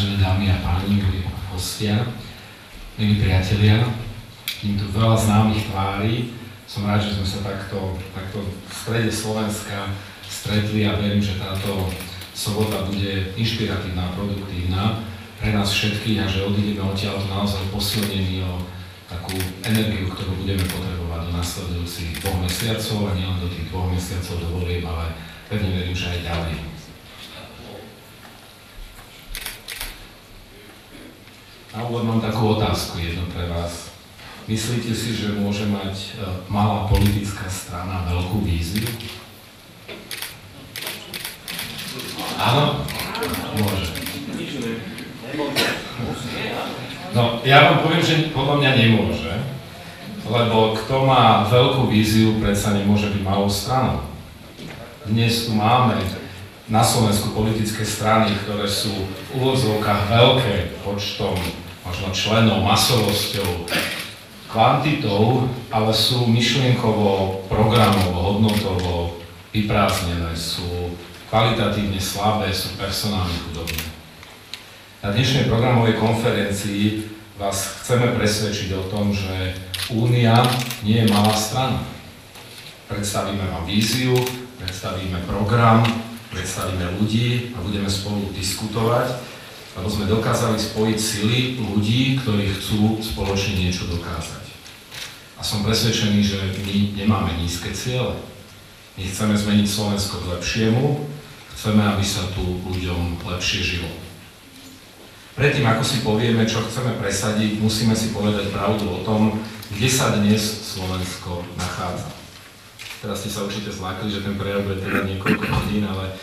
Vážené dámy a páni, milí hostia, milí priatelia, je tu veľa známych tvári. Som rád, že sme sa takto v strede Slovenska stretli a verím, že táto sobota bude inšpiratívna a produktívna pre nás všetkých a že odídeme odtiaľto naozaj posilnení o takú energiu, ktorú budeme potrebovať do nasledujúcich 2 mesiacov a nielen do tých 2 mesiacov do volieb, ale pevne verím, že aj ďalej. Na úvod mám takú otázku jednu pre vás. Myslíte si, že môže mať malá politická strana veľkú víziu? Áno? Môže. No, ja vám poviem, že podľa mňa nemôže, lebo kto má veľkú víziu, predsa nemôže byť malou stranou. Dnes tu máme na Slovensku politické strany, ktoré sú v úvodzovkách veľké počtom, možno členov, masovosťou, kvantitou, ale sú myšlienkovo, programovo, hodnotovo vyprázdnené, sú kvalitatívne slabé, sú personálne chudobné. Na dnešnej programovej konferencii vás chceme presvedčiť o tom, že Únia nie je malá strana. Predstavíme vám víziu, predstavíme program, predstavíme ľudí a budeme spolu diskutovať, lebo sme dokázali spojiť sily ľudí, ktorí chcú spoločne niečo dokázať. A som presvedčený, že my nemáme nízke ciele. My chceme zmeniť Slovensko k lepšiemu, chceme, aby sa tu ľuďom lepšie žilo. Predtým, ako si povieme, čo chceme presadiť, musíme si povedať pravdu o tom, kde sa dnes Slovensko nachádza. Teraz ste sa určite zlákli, že ten prejav bude trvať niekoľko hodín, ale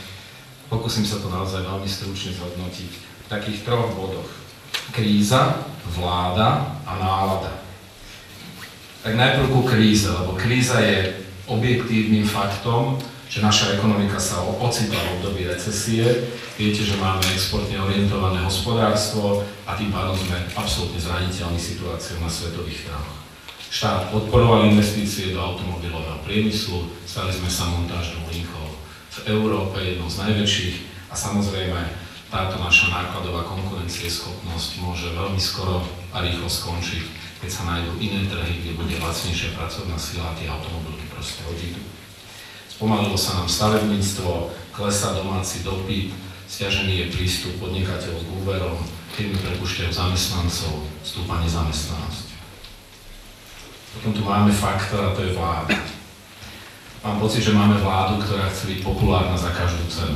pokúsim sa to naozaj veľmi stručne zhodnotiť v takých 3 bodoch. Kríza, vláda a nálada. Tak najprv ku kríze, lebo kríza je objektívnym faktom, že naša ekonomika sa ocitla v období recesie. Viete, že máme exportne orientované hospodárstvo a tým pádom sme absolútne zraniteľní situáciou na svetových trhoch. Štát podporoval investície do automobilového priemyslu, stali sme sa montážnou linkou v Európe, jednou z najväčších a samozrejme táto naša nákladová konkurencieschopnosť môže veľmi skoro a rýchlo skončiť, keď sa nájdú iné trhy, kde bude lacnejšia pracovná sila a tie automobily proste odídu. Spomalilo sa nám stavebníctvo, klesá domáci dopyt, sťažený je prístup podnikateľov k úverom, firmy prepúšťajú zamestnancov, stúpa nezamestnanosť. Potom tu máme faktor a to je vláda. Mám pocit, že máme vládu, ktorá chce byť populárna za každú cenu.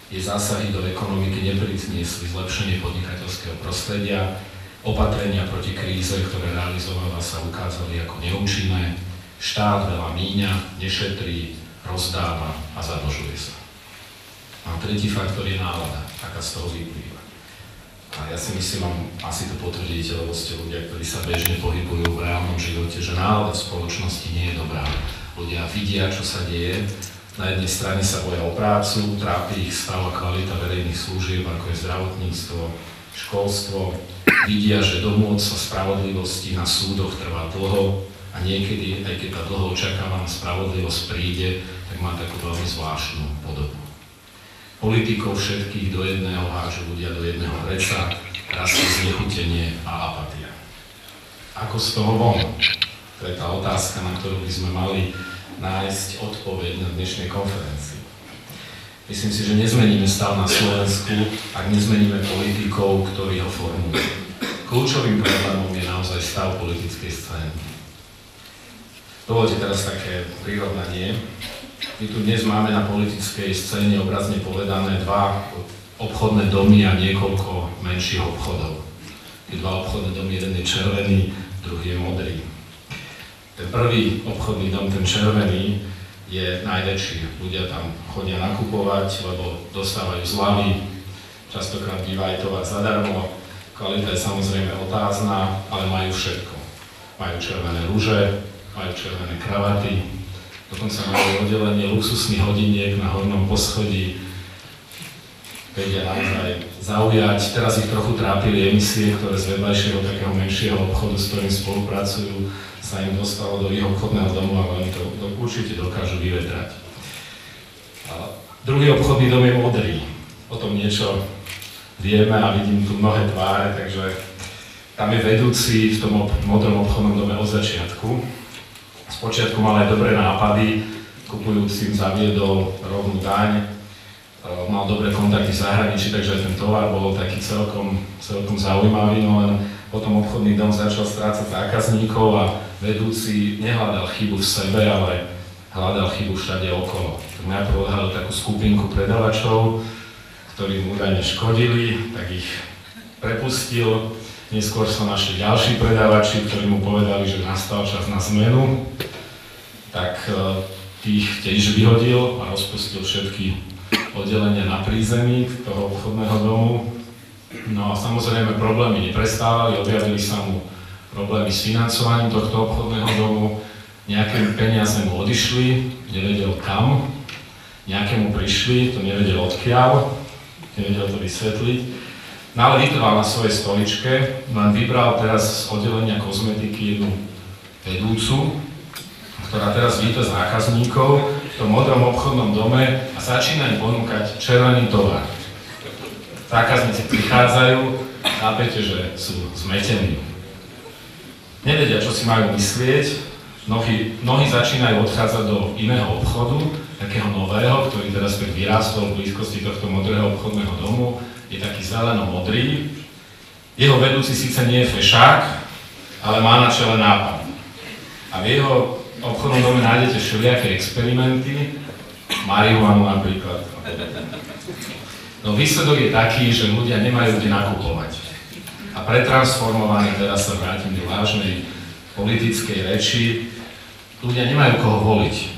Jej zásahy do ekonomiky nepriniesli zlepšenie podnikateľského prostredia, opatrenia proti kríze, ktoré realizovala, sa ukázali ako neúčinné, štát veľa míňa, nešetrí, rozdáva a zadlžuje sa. A tretí faktor je nálada, aká z toho vyplýva. A ja si myslím, asi to potvrdíte, lebo ste ľudia, ktorí sa bežne pohybujú v reálnom živote, že nálada v spoločnosti nie je dobrá. Ľudia vidia, čo sa deje. Na jednej strane sa boja o prácu, trápi ich stav a kvalita verejných služieb, ako je zdravotníctvo, školstvo. Vidia, že domôcť sa spravodlivosti na súdoch trvá dlho a niekedy, aj keď tá dlho očakávaná spravodlivosť príde, tak má takú veľmi zvláštnu podobu. Politikov všetkých do jedného hážu ľudia do jedného vreca, rastie znechutenie a apatia. Ako z toho von? To je tá otázka, na ktorú by sme mali nájsť odpoveď na dnešnej konferencii. Myslím si, že nezmeníme stav na Slovensku, ak nezmeníme politikov, ktorí ho formujú. Kľúčovým problémom je naozaj stav politickej scény. Dovoľte teraz také prirovnanie. My tu dnes máme na politickej scéne obrazne povedané 2 obchodné domy a niekoľko menších obchodov. Tie 2 obchodné domy, jeden je červený, druhý je modrý. Ten prvý obchodný dom, ten červený, je najväčší. Ľudia tam chodia nakupovať, lebo dostávajú zľavy, častokrát býva aj tovar zadarmo. Kvalita je samozrejme otázna, ale majú všetko. Majú červené ruže, majú červené kravaty, dokonca majú oddelenie luxusných hodiniek na hornom poschodí. Vedia naozaj zaujať. Teraz ich trochu trápili emisie, ktoré z vedľajšieho takého menšieho obchodu, s ktorým spolupracujú, sa im dostalo do ich obchodného domu, ale oni to určite dokážu vyvetrať. Druhý obchodný dom je modrý. O tom niečo vieme a vidím tu mnohé tváre, takže tam je vedúci v tom modrom obchodnom dome od začiatku. Spočiatku mal aj dobré nápady, kupujúcim zaviedol rovnú daň, mal dobré kontakty v zahraničí, takže ten tovar bol taký celkom zaujímavý, no len potom obchodný dom začal strácať zákazníkov a vedúci nehľadal chybu v sebe, ale hľadal chybu všade okolo. Tak najprv odhalil takú skupinku predavačov, ktorí mu údajne škodili, tak ich prepustil. Neskôr sa našli ďalší predavači, ktorí mu povedali, že nastal čas na zmenu. Tak tých tiež vyhodil a rozpustil všetky oddelenia na prízemí toho obchodného domu. No a samozrejme problémy neprestávali, objavili sa mu problémy s financovaním tohto obchodného domu, nejaké peniaze mu odišli, nevedel kam, nejaké mu prišli, to nevedel odkiaľ, nevedel to vysvetliť. No ale vytrval na svojej stoličke, len vybral teraz z oddelenia kozmetiky jednu vedúcu, ktorá teraz víta zákazníkov v tom modrom obchodnom dome a začína im ponúkať červený tovar. Zákazníci prichádzajú, chápete, že sú zmetení. Nevedia, čo si majú myslieť, mnohí začínajú odchádzať do iného obchodu, takého nového, ktorý teraz tak vyrástol v blízkosti tohto modrého obchodného domu, je taký zeleno-modrý. Jeho vedúci síce nie je fešák, ale má na čele nápad. A v jeho obchodnom dome nájdete všelijaké experimenty, marihuanu napríklad. No výsledok je taký, že ľudia nemajú kde nakupovať. A pretransformovaní, teraz sa vrátim do vážnej politickej reči, ľudia nemajú koho voliť.